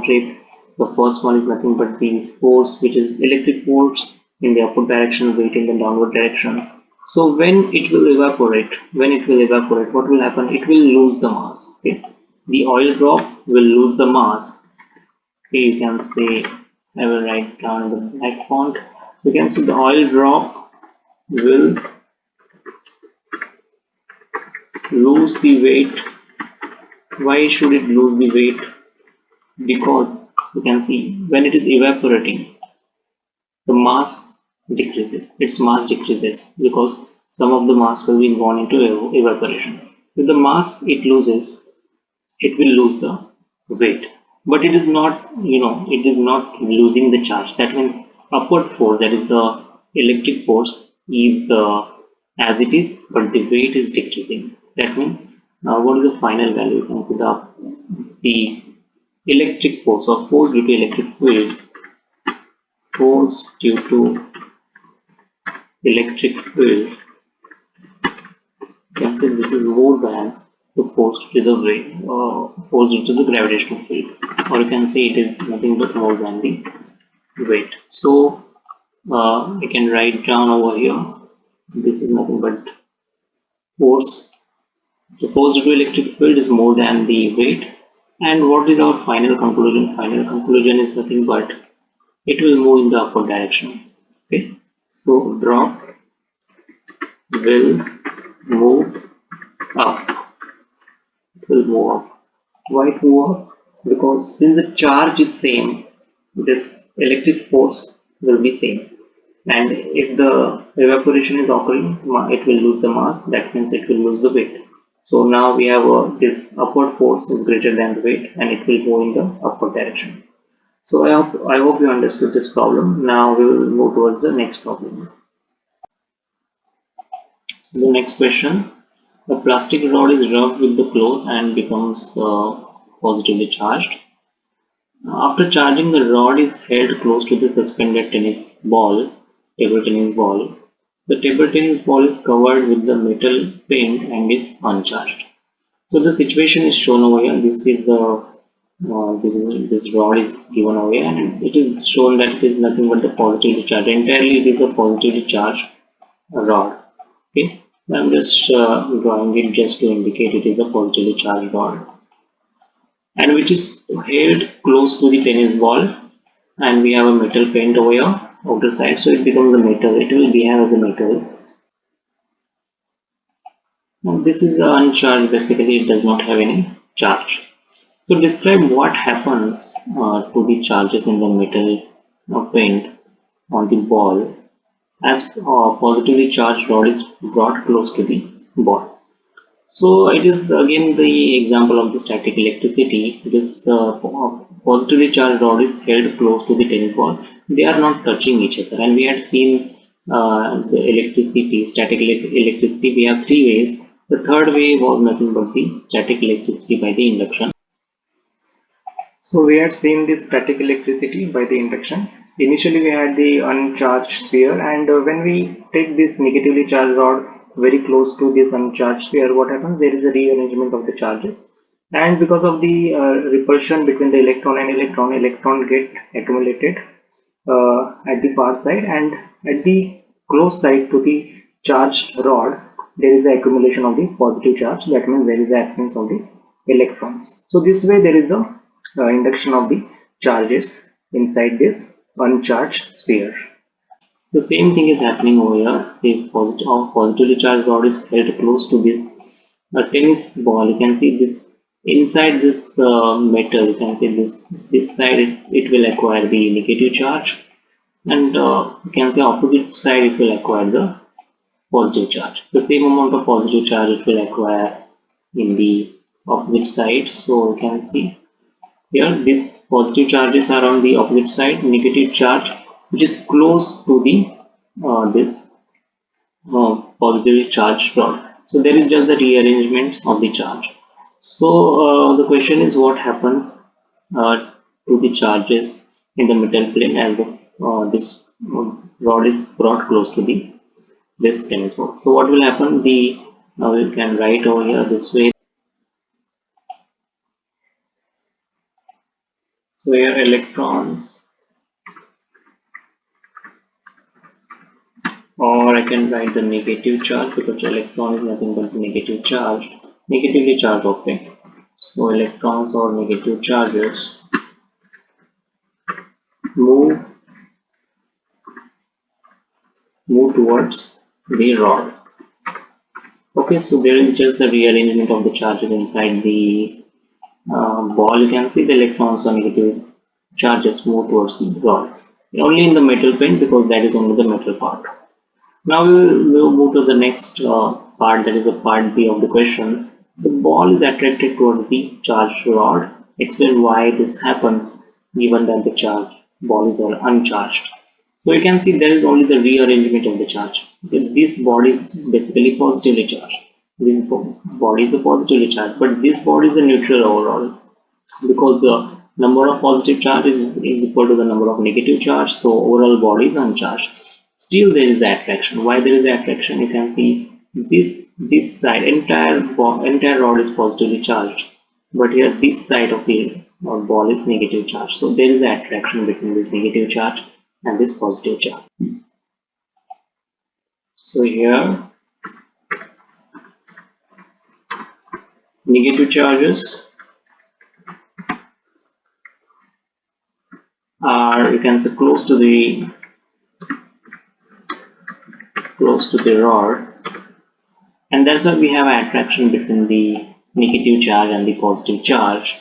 slip. The first one is nothing but the force, which is electric force in the upward direction, weight in the downward direction. So when it will evaporate, what will happen? It will lose the mass. Okay, the oil drop will lose the mass. Okay, you can say, I will write down in the black font. You can see the oil drop will lose the weight. Why should it lose the weight? Because you can see when it is evaporating, the mass decreases. Its mass decreases because some of the mass will be gone into evaporation. With the mass it loses, it will lose the weight. But it is not, it is not losing the charge. That means upward force, that is the electric force, is as it is, but the weight is decreasing. That means what is the final value? You can see the electric force, or force due to electric field, force due to electric field, you can say this is more than the force due to the weight, force due to the gravitational field, or you can say it is nothing but more than the weight. So I can write down over here, this is nothing but force. The force due to electric field is more than the weight. And what is our final conclusion? Final conclusion is nothing but it will move in the upward direction. Okay, so drop will move up. It will move up. Why it move up? Because since the charge is same, this electric force will be same. And if the evaporation is occurring, it will lose the mass. That means it will lose the weight. So now we have this upward force is greater than the weight, and it will go in the upward direction. So I hope you understood this problem. Now we will move towards the next problem. So the next question: a plastic rod is rubbed with the cloth and becomes positively charged. After charging, the rod is held close to the suspended table tennis ball. The table tennis ball is covered with the metal paint and is uncharged. So the situation is shown over here. This is the this rod is given over here, and it is shown that it is nothing but the positively charged. Entirely, it is a positively charged rod. Okay, I'm just drawing it just to indicate it is a positively charged rod, and which is held close to the tennis ball, and we have a metal paint over here outer side, so it becomes a metal. It will behave as a metal. And this is uncharged. Basically, it does not have any charge. So describe what happens to the charges in the metal paint on the ball as positively charged rod is brought close to the ball. So it is again the example of the static electricity. This positively charged rod is held close to the tennis ball. They are not touching each other, and we had seen the electricity, static electricity. We have three ways. The third way was nothing but the static electricity by the induction. So we had seen this static electricity by the induction. Initially we had the uncharged sphere, and when we take this negatively charged rod very close to this uncharged sphere, what happens? There is a rearrangement of the charges, and because of the repulsion between the electron and electron get accumulated at the far side, and at the close side to the charged rod there is the accumulation of the positive charge. That means there is the absence of the electrons. So this way there is a induction of the charges inside this uncharged sphere. The same thing is happening over here. This positively charged rod is held close to this tennis ball. You can see this inside this metal. You can see this side it will acquire the negative charge, and you can see opposite side it will acquire the positive charge. The same amount of positive charge it will acquire in the opposite side. So you can see here these positive charges are on the opposite side, negative charge which is close to the this positively charged rod. So there is just the rearrangements of the charge. So the question is what happens to the charges in the metal plane as this rod is brought close to this tennis ball. So what will happen? Now we can write over here this way. So here electrons, or I can write the negative charge because electron is nothing but negative charge, negatively charged object. So electrons or negative charges move towards the rod. Okay, so there is just the rearrangement of the charges inside the ball. You can see the electrons or negative charges move towards the rod. Only in the metal plane because that is only the metal part. Now we'll move to the next part, that is the part B of the question. The ball is attracted towards the charged rod. Explain why this happens given that the charge balls are uncharged. So you can see there is only the rearrangement of the charge. This body is basically positively charged. This body is a positively charged, but this body is a neutral overall because the number of positive charge is equal to the number of negative charge. So overall body is uncharged. Still there is the attraction. Why there is the attraction? You can see this side entire rod is positively charged, but here this side of the ball is negative charge. So there is the attraction between this negative charge and this positive charge. So here negative charges are, you can say, close to the rod, and that's why we have an attraction between the negative charge and the positive charge.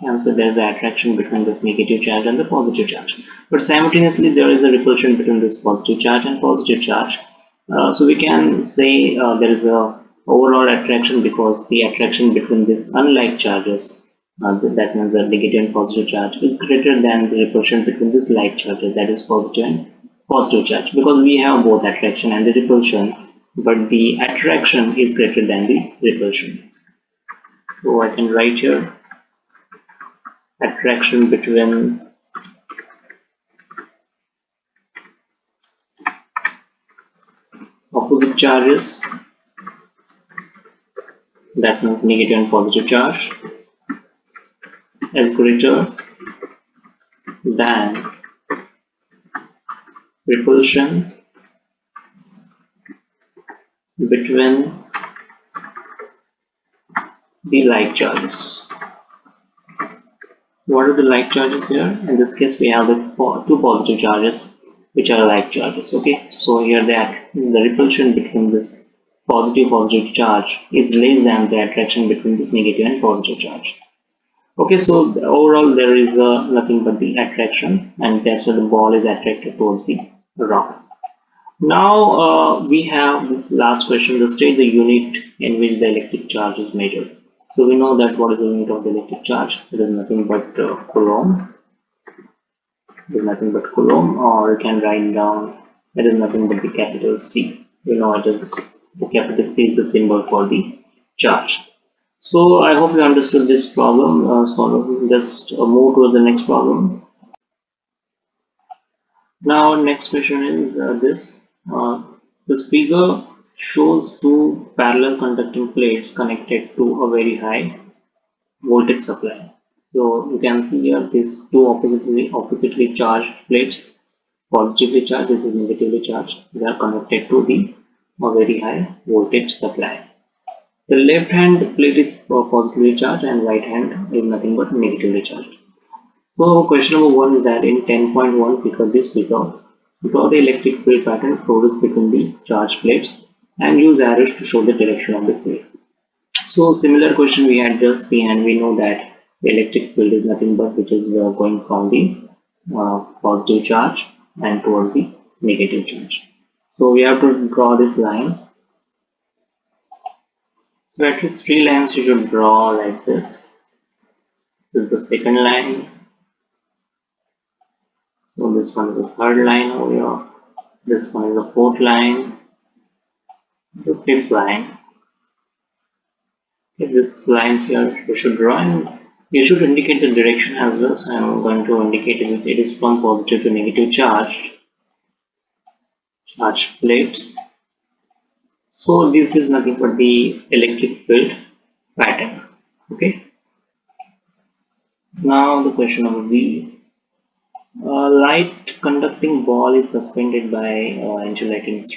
And so there is an attraction between this negative charge and the positive charge, but simultaneously there is a repulsion between this positive charge and positive charge. So we can say there is a overall attraction because the attraction between these unlike charges, that means the negative and positive charge, is greater than the repulsion between these like charges, that is positive and positive charge, because we have both attraction and the repulsion, but the attraction is greater than the repulsion. So I can write here attraction between opposite charges, that means negative and positive charge, is greater than repulsion between the like charges. What are the like charges here? In this case we have the two positive charges which are like charges. Okay, so here the repulsion between this positive charge is less than the attraction between this negative and positive charge. Okay, so overall there is nothing but the attraction, and that's why the ball is attracted towards the rod. Now we have the last question, the state the unit in which the electric charge is measured. So we know that what is the unit of the electric charge? It is nothing but coulomb. It is nothing but coulomb, or you can write down it is nothing but the capital C. We know it is the capital C is the symbol for the charge. So I hope you understood this problem. So just move to the next problem. Now next question is this. This figure shows two parallel conducting plates connected to a very high voltage supply. So you can see here these two oppositely charged plates, positively charged, this is negatively charged. They are connected to a very high voltage supply. The left hand plate is positively charged and right hand is nothing but negatively charged. So question number 1 is that in 10.1 figure, this figure, draw the electric field pattern produced between the charged plates and use arrows to show the direction of the field. So similar question we had just seen, and we know that the electric field is nothing but which is going from the positive charge and towards the negative charge. So we have to draw this line. So at least 3 lines you should draw like this. This is the second line. So this one is the third line over here. This one is the fourth line. The fifth line. Okay, this lines here you should draw, and you should indicate the direction as well. So I am going to indicate it is from positive to negative charge plates. So this is nothing but the electric field pattern. Okay. Now the question number B. A light conducting ball is suspended by insulating